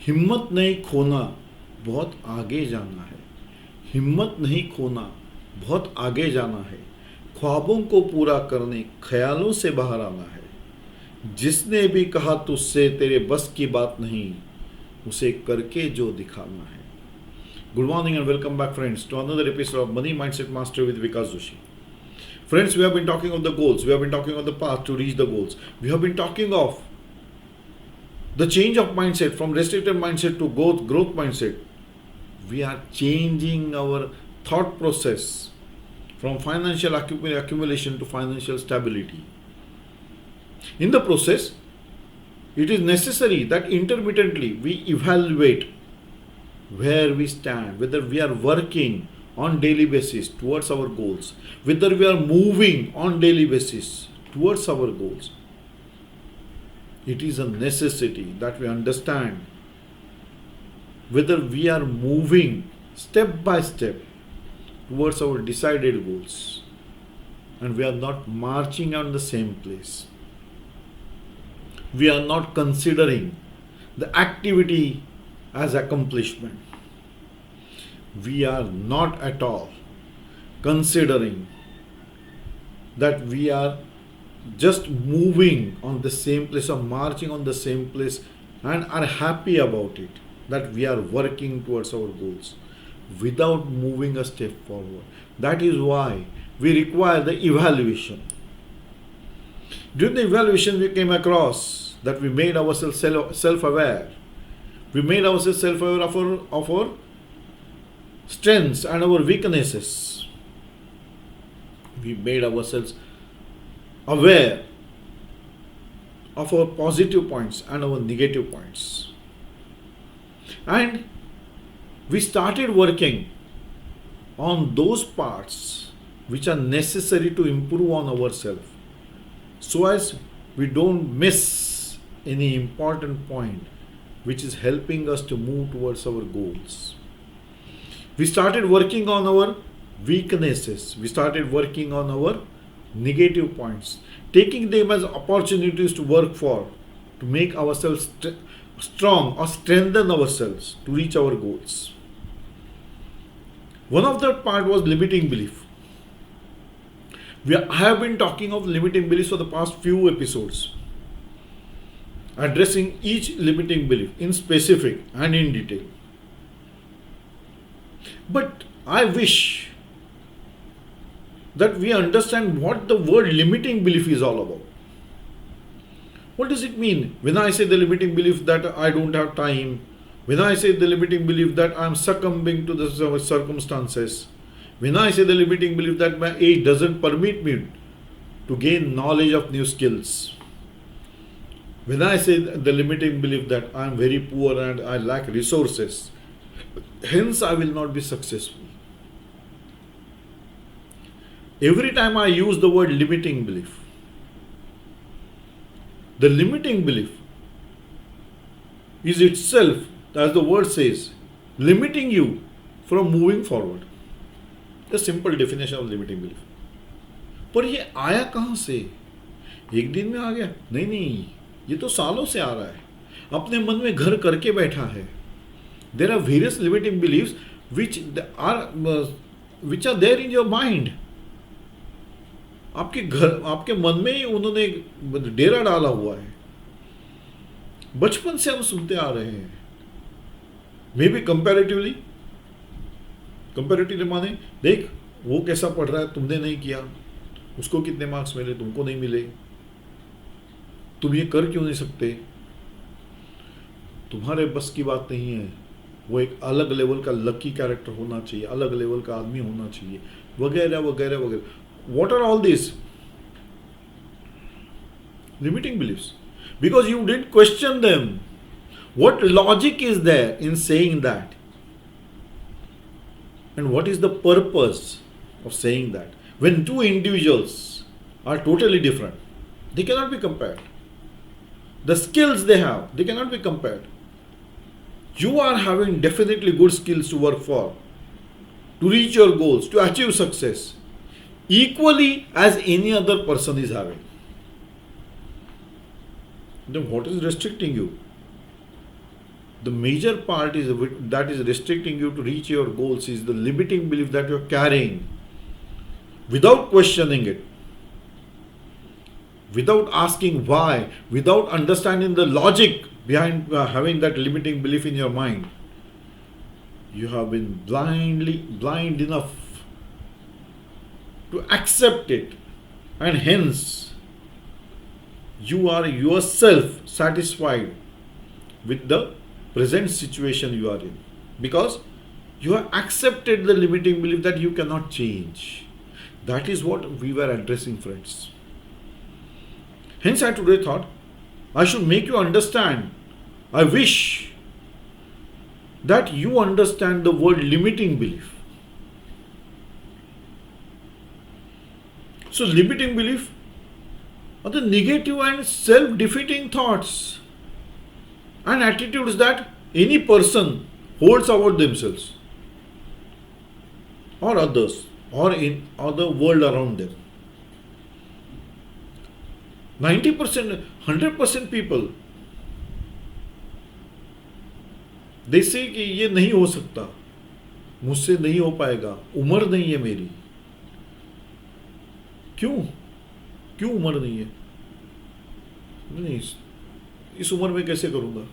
हिम्मत नहीं खोना, बहुत आगे जाना है। हिम्मत नहीं खोना, बहुत आगे जाना है। ख्वाबों को पूरा करने ख्यालों से बाहर आना है। जिसने भी कहा तुझसे तेरे बस की बात नहीं, उसे करके जो दिखाना है। Good morning and welcome back, friends, to another episode of Money Mindset Mastery with Vkas Joshi. Friends, we have been talking of the goals, we have been talking of the path to reach the goals. We have been talking of the change of mindset from restricted mindset to growth mindset. We are changing our thought process from financial accumulation to financial stability. In the process, it is necessary that intermittently we evaluate where we stand, whether we are working on daily basis towards our goals, whether we are moving on daily basis towards our goals. It is a necessity that we understand whether we are moving step by step towards our decided goals and we are not marching on the same place. We are not considering the activity as accomplishment. We are not at all considering that we are just moving on the same place or marching on the same place and are happy about it, that we are working towards our goals without moving a step forward. That is why we require the evaluation. During the evaluation, we came across that we made ourselves self-aware. We made ourselves self-aware of our strengths and our weaknesses. We made ourselves aware of our positive points and our negative points. And we started working on those parts which are necessary to improve on ourselves, so as we don't miss any important point which is helping us to move towards our goals. We started working on our weaknesses. We started working on our negative points, taking them as opportunities to work for, to make ourselves strong or strengthen ourselves to reach our goals. One of that part was limiting belief. I have been talking of limiting beliefs for the past few episodes, addressing each limiting belief in specific and in detail. But I wish that we understand what the word limiting belief is all about. What does it mean when I say the limiting belief that I don't have time? When I say the limiting belief that I am succumbing to the circumstances? When I say the limiting belief that my age doesn't permit me to gain knowledge of new skills? When I say the limiting belief that I am very poor and I lack resources, hence I will not be successful. Every time I use the word limiting belief, the limiting belief is itself, as the word says, limiting you from moving forward. The simple definition of limiting belief. पर ये आया कहाँ से? एक दिन में आ गया? नहीं, ये तो सालों से आ रहा है, अपने मन में घर करके बैठा है. There are various limiting beliefs which are there in your mind. आपके मन में ही उन्होंने डेरा डाला हुआ है. बचपन से हम सुनते आ रहे हैं. मे बी कंपैरेटिवली माने, देख वो कैसा पढ़ रहा है, तुमने नहीं किया, उसको कितने मार्क्स मिले, तुमको नहीं मिले, तुम ये कर क्यों नहीं सकते, तुम्हारे बस की बात नहीं है, वो एक अलग लेवल का लकी कैरेक्टर होना चाहिए, अलग लेवल का आदमी होना चाहिए, वगैरह वगैरह वगैरह. What are all these? Limiting beliefs. Because you didn't question them. What logic is there in saying that? And what is the purpose of saying that? When two individuals are totally different, they cannot be compared. The skills they have, they cannot be compared. You are having definitely good skills to work for, to reach your goals, to achieve success, equally as any other person is having. Then what is restricting you? The major part is that is restricting you to reach your goals is the limiting belief that you're carrying without questioning it, without asking why, without understanding the logic behind having that limiting belief in your mind. You have been blind enough to accept it, and hence you are yourself satisfied with the present situation you are in, because you have accepted the limiting belief that you cannot change. That is what we were addressing, friends. Hence I today thought I should make you understand. I wish that you understand the word limiting belief. So limiting belief are the negative and self-defeating thoughts and attitudes that any person holds about themselves or others or in the world around them. 90%, 100% people, they say कि ये नहीं हो सकता, मुझसे नहीं हो पाएगा, उम्र नहीं है मेरी. क्यों उम्र नहीं है? नहीं, इस उम्र में कैसे करूँगा?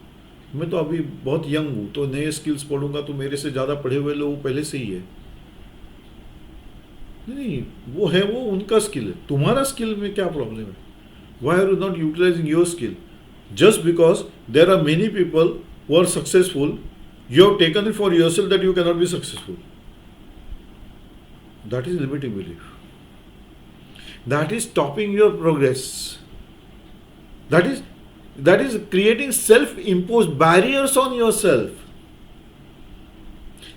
मैं तो अभी बहुत यंग हूँ, तो नए स्किल्स पढ़ूंगा तो मेरे से ज़्यादा पढ़े हुए लोग पहले से ही है. नहीं, वो है, वो उनका स्किल है. तुम्हारा स्किल में क्या प्रॉब्लम है? Why are you not utilizing your skill? Just because there are many people who are successful, you have taken it for yourself that you cannot be successful. That is limiting belief. That is stopping your progress. That is creating self-imposed barriers on yourself.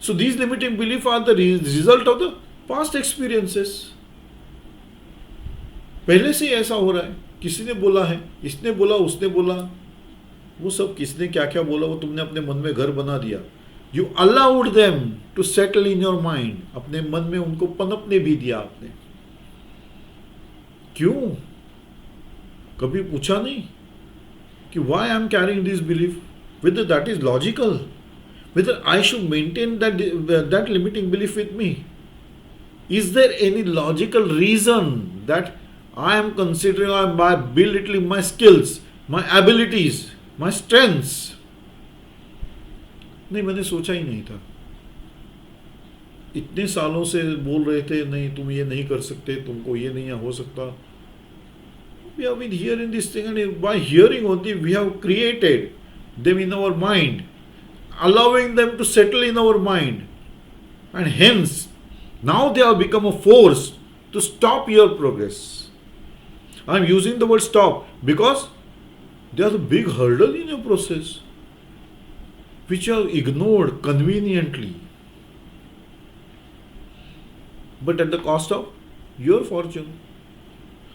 So these limiting beliefs are the result of the past experiences. पहले से ऐसा हो रहा है, किसी ने बोला है, इसने बोला, उसने बोला, वो सब किसने क्या क्या बोला वो तुमने अपने मन में घर बना दिया. You allowed them to settle in your mind. अपने मन में उनको पनपने भी दिया आपने. क्यों? कभी पूछा नहीं कि why I am carrying this belief, whether that is logical, whether I should maintain that limiting belief with me. Is there any logical reason that I am considering by belittling my skills, my abilities, my strengths? नहीं, मैंने सोचा ही नहीं था. इतने सालों से बोल रहे थे नहीं तुम ये नहीं कर सकते, तुमको ये नहीं हो सकता. We have been hearing this thing, and by hearing only we have created them in our mind, allowing them to settle in our mind, and hence now they have become a force to stop your progress. I am using the word stop because they are the big hurdle in your process, which you have ignored conveniently, but at the cost of your fortune.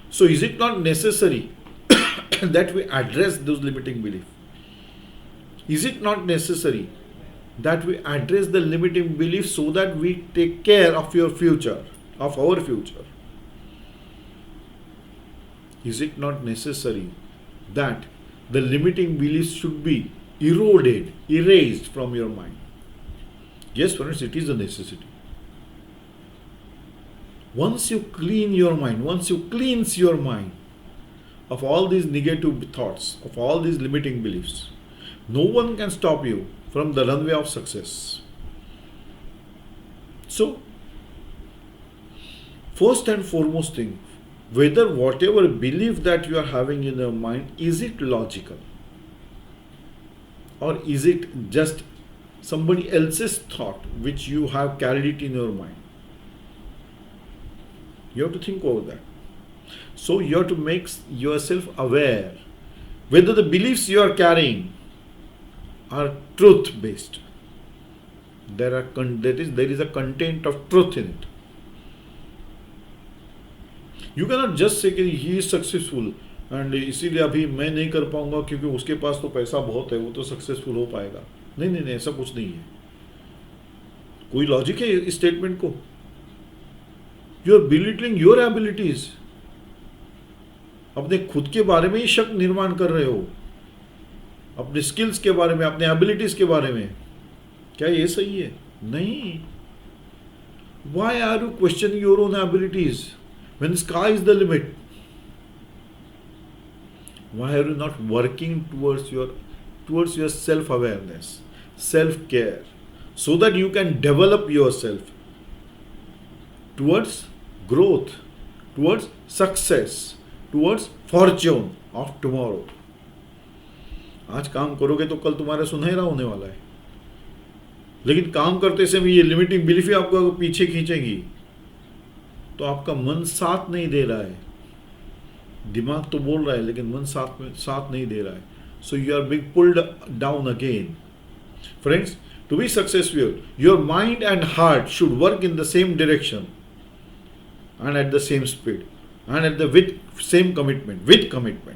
So is it not necessary that we address those limiting beliefs? Is it not necessary that we address the limiting beliefs so that we take care of your future, of our future? Is it not necessary that the limiting beliefs should be eroded, erased from your mind? Yes, friends, it is a necessity. Once you clean your mind, once you cleanse your mind of all these negative thoughts, of all these limiting beliefs, no one can stop you from the runway of success. So, first and foremost thing, whether whatever belief that you are having in your mind, is it logical? Or is it just somebody else's thought which you have carried it in your mind? You have to think over that. So you have to make yourself aware whether the beliefs you are carrying are truth based. There is a content of truth in it. You cannot just say कि he is successful and इसीलिए अभी मैं नहीं कर पाऊंगा क्योंकि उसके पास तो पैसा बहुत है, वो तो सक्सेसफुल हो पाएगा. नहीं, ऐसा कुछ नहीं है. कोई लॉजिक है इस स्टेटमेंट को? You are belittling your abilities. अपने खुद के बारे में ही शक निर्माण कर रहे हो. अपने स्किल्स के बारे में, अपने एबिलिटीज के बारे में। क्या ये सही है? नहीं। Why are you questioning your own abilities when sky is the limit? Why are you not working towards your self awareness, self care, so that you can develop yourself towards growth, towards success, towards fortune of tomorrow? आज काम करोगे तो कल तुम्हारा सुनहरा होने वाला है, लेकिन काम करते समय ये लिमिटिंग बिलीफ आपको पीछे खींचेगी, तो आपका मन साथ नहीं दे रहा है। दिमाग तो बोल रहा है लेकिन मन साथ नहीं दे रहा है। So you are being pulled down again. Friends, to be successful, your mind and heart should work in the same direction and at the same speed and at the with same commitment, with commitment.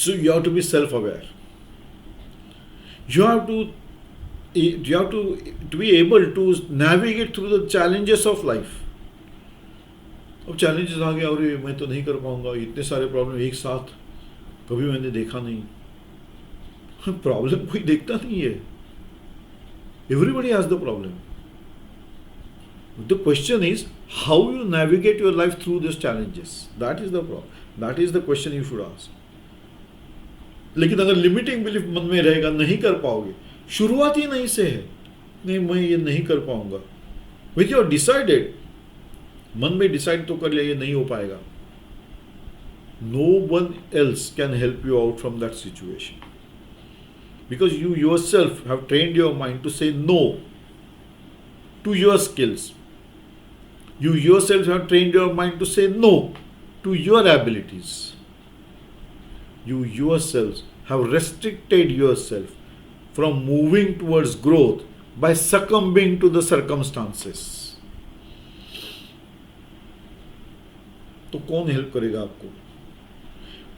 So you have to be self-aware. You have to be able to navigate through the challenges of life. अब challenges आ गए, अरे मैं तो नहीं कर पाऊंगा, इतने सारे प्रॉब्लम एक साथ कभी मैंने देखा नहीं। प्रॉब्लम कोई देखता नहीं है, everybody has the problem. The question is how you navigate your life through this challenges. That is the problem, that is the question you should ask. लेकिन अगर लिमिटिंग बिलीफ मन में रहेगा, नहीं कर पाओगे, शुरुआत ही नहीं से है, नहीं मैं ये नहीं कर पाऊंगा, विच यू आर डिसाइडेड, मन में डिसाइड तो कर लिया ये नहीं हो पाएगा, no one else can help you out from that situation, because you yourself have trained your mind to say no to your skills. You yourself have trained your mind to say no to your abilities. You yourselves have restricted yourself from moving towards growth by succumbing to the circumstances. तो कौन help करेगा आपको?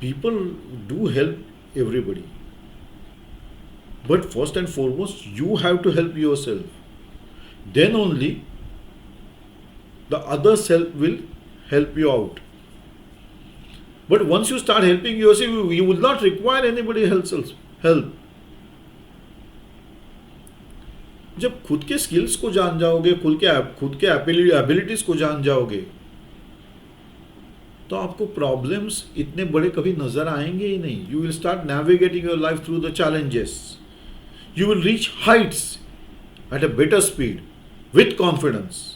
People do help everybody, but first and foremost you have to help yourself. Then only the other self will help you out. But once you start helping yourself, you will not require anybody else's help. जब खुद के skills को जान जाओगे, खुद के abilities को जान जाओगे, तो आपको प्रॉब्लम्स इतने बड़े कभी नजर आएंगे ही नहीं. You will start navigating your life through the challenges. You will reach Heights at a better speed with confidence.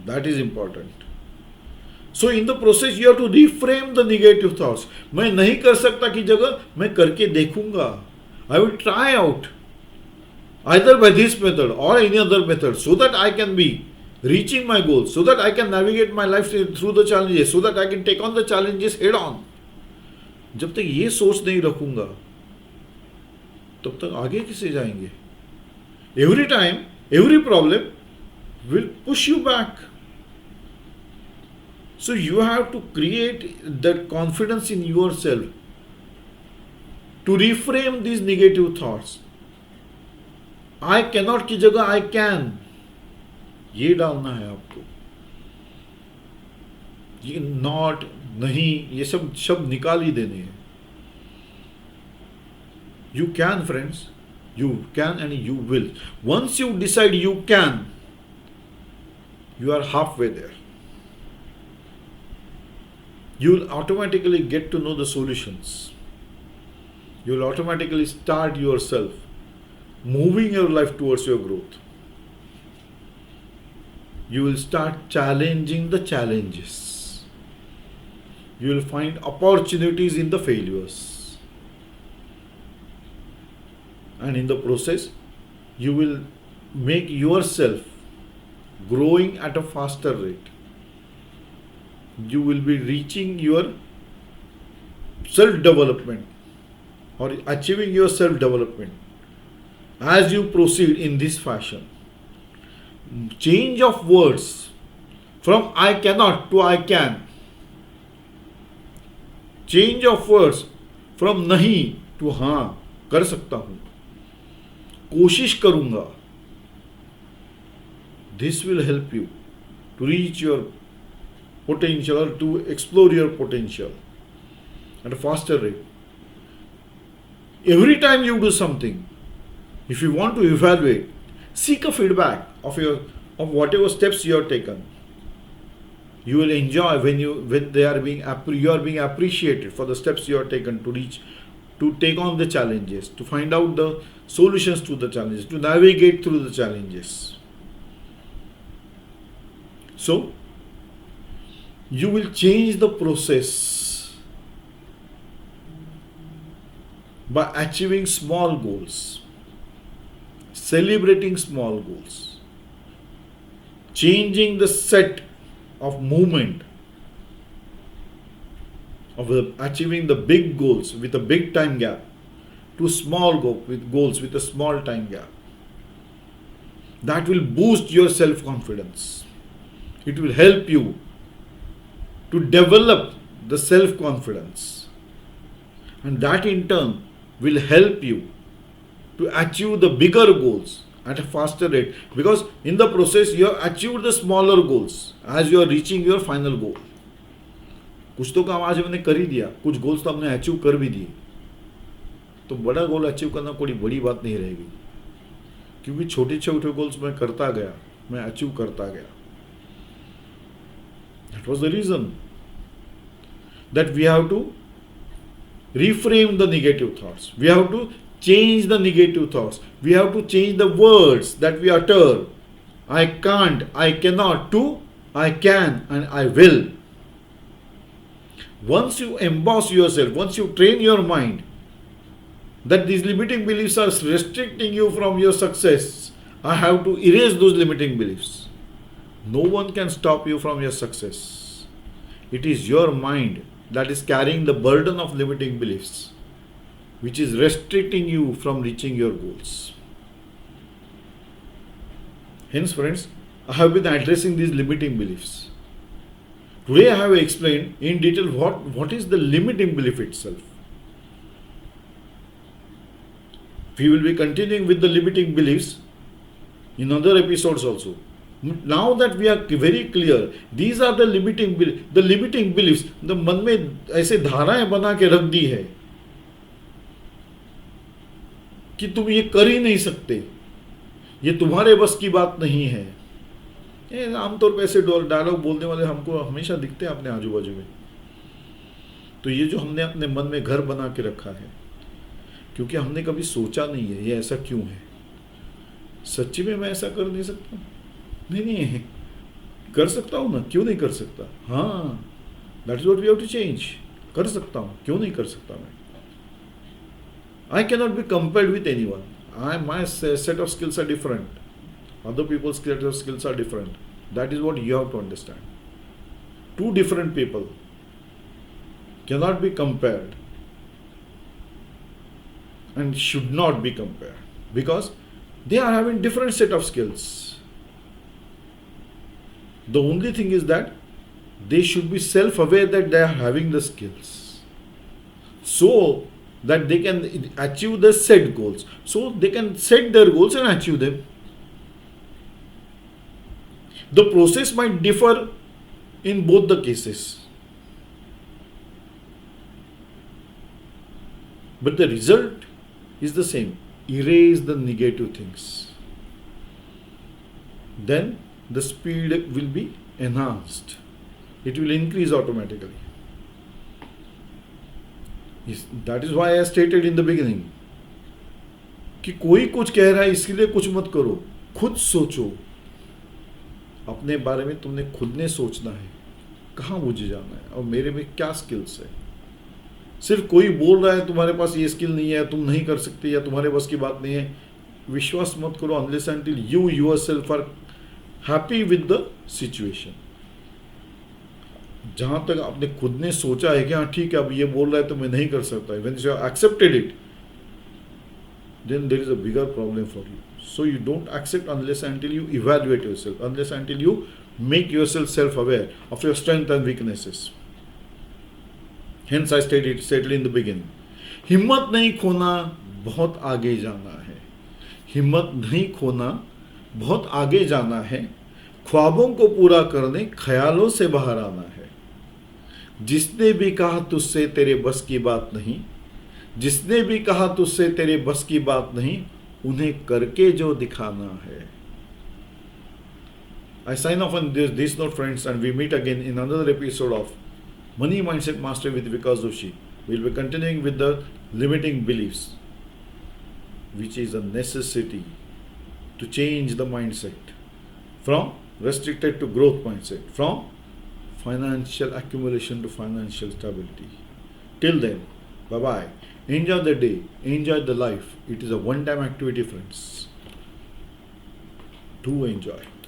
That is important. So in the process you have to reframe the negative thoughts. मैं नहीं कर सकता की जगह मैं करके देखूंगा. I will try out either by this method or any other method so that I can be reaching my goals, so that I can navigate my life through the challenges, so that I can take on the challenges head on. जब तक ये सोच नहीं रखूंगा तब तक आगे कैसे जाएंगे? Every time, every problem will push you back. So you have to create that confidence in yourself to reframe these negative thoughts. I cannot की जगह I can, ये डालना है आपको. ये not, नहीं, ये सब शब्द निकाल ही देने हैं. You can, friends. You can and you will. Once you decide you can, you are halfway there. You will automatically get to know the solutions. You will automatically start yourself moving your life towards your growth. You will start challenging the challenges. You will find opportunities in the failures. And in the process, you will make yourself growing at a faster rate. You will be reaching your self-development or achieving your self-development as you proceed in this fashion. Change of words from I cannot to I can. Change of words from नहीं to हाँ कर सकता हूँ, कोशिश करूँगा. This will help you to reach your potential or to explore your potential. at a faster rate. Every time you do something, if you want to evaluate, seek a feedback of whatever steps you have taken. You will enjoy when you are being appreciated for the steps you have taken to take on the challenges, to find out the solutions to the challenges, to navigate through the challenges. So you will change the process by achieving small goals, celebrating small goals, changing the set of movement of achieving the big goals with a big time gap to small goals with a small time gap. That will boost your self-confidence. It will help you to develop the self-confidence, and that in turn will help you to achieve the bigger goals at a faster rate, because in the process you have achieved the smaller goals as you are reaching your final goal. कुछ तो काम आज हमने कर ही दिया, कुछ goals तो हमने अचीव कर भी दिए, तो बड़ा गोल अचीव करना कोई बड़ी बात नहीं रहेगी, क्योंकि छोटे छोटे गोल्स मैं करता गया, मैं अचीव करता गया. That was the reason that we have to reframe the negative thoughts. We have to change the negative thoughts. We have to change the words that we utter. I can't, I cannot, to I can and I will. Once you emboss yourself, once you train your mind that these limiting beliefs are restricting you from your success, I have to erase those limiting beliefs. No one can stop you from your success. It is your mind that is carrying the burden of limiting beliefs, which is restricting you from reaching your goals. Hence, friends, I have been addressing these limiting beliefs. Today I have explained in detail what is the limiting belief itself. We will be continuing with the limiting beliefs in other episodes also. Now that we are very clear, these are the limiting beliefs. The मन में ऐसे धाराएं बना के रख दी है कि तुम ये कर ही नहीं सकते, ये तुम्हारे बस की बात नहीं है. आमतौर पर ऐसे डायलॉग बोलने वाले हमको हमेशा दिखते हैं अपने आजू बाजू में. तो ये जो हमने अपने मन में घर बना के रखा है, क्योंकि हमने कभी सोचा नहीं है ये ऐसा क्यों है. सच्ची में मैं ऐसा कर नहीं सकता? नहीं, कर सकता हूँ ना, क्यों नहीं कर सकता. हाँ, that is what we have to change. कर सकता हूँ, क्यों नहीं कर सकता मैं. I cannot be compared with anyone. My set of skills are different. Other people's set of skills are different. That is what you have to understand. Two different people cannot be compared and should not be compared because they are having different set of skills. The only thing is that they should be self-aware that they are having the skills, so that they can achieve the set goals. So they can set their goals and achieve them. The process might differ in both the cases, but the result is the same. Erase the negative things. Then the speed will be enhanced. It will increase automatically. That is why I stated in the beginning कि कोई कुछ कह रहा है इसलिए कुछ मत करो, खुद सोचो. अपने बारे में तुमने खुद ने सोचना है, कहाँ मुझे जाना है और मेरे में क्या स्किल्स है. सिर्फ कोई बोल रहा है तुम्हारे पास ये स्किल नहीं है, तुम नहीं कर सकते या तुम्हारे बस की बात नहीं है, विश्वास मत करो unless until you yourself are happy with the situation. जहाँ तक आपने खुद ने सोचा है कि हाँ ठीक है अब ये बोल रहा है तो मैं नहीं कर सकता है, when you have accepted it, then there is a bigger problem for you. So you don't accept unless until you evaluate yourself, unless until you make yourself self-aware of your strengths and weaknesses. Hence I stated in the beginning, हिम्मत नहीं खोना, बहुत आगे जाना है. हिम्मत नहीं खोना, बहुत आगे जाना है. ख्वाबों को पूरा करने ख्यालों से बाहर आना है. जिसने भी कहा तुझसे तेरे बस की बात नहीं, जिसने भी कहा तुझसे तेरे बस की बात नहीं, उन्हें करके जो दिखाना है. I sign off on this note, friends, and we meet again in another episode of Money Mindset Mastery with Vkas Joshi. We'll be continuing with the limiting beliefs, which is a necessity to change the mindset from restricted to growth mindset, from financial accumulation to financial stability. Till then, bye bye. Enjoy the day, enjoy the life. It is a one time activity, friends. Do enjoy.